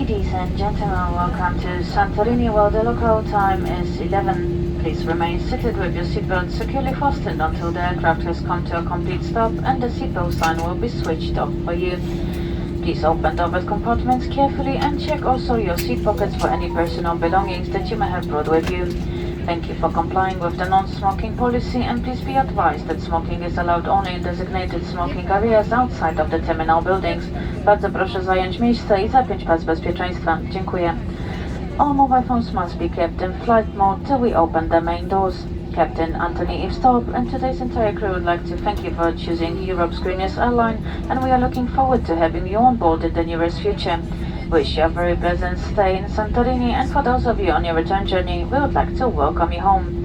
Ladies and gentlemen, welcome to Santorini where the local time is 11. Please remain seated with your seatbelt securely fastened until the aircraft has come to a complete stop and the seatbelt sign will be switched off for you. Please open the overhead compartments carefully and check also your seat pockets for any personal belongings that you may have brought with you. Thank you for complying with the non-smoking policy and please be advised that smoking is allowed only in designated smoking areas outside of the terminal buildings. Bardzo proszę zająć miejsce i zapiąć pas bezpieczeństwa. Dziękuję. All mobile phones must be kept in flight mode till we open the main doors. Captain Anthony Eavestorp and today's entire crew would like to thank you for choosing Europe's greenest airline and we are looking forward to having you on board in the nearest future. Wish you a very pleasant stay in Santorini and for those of you on your return journey, we would like to welcome you home.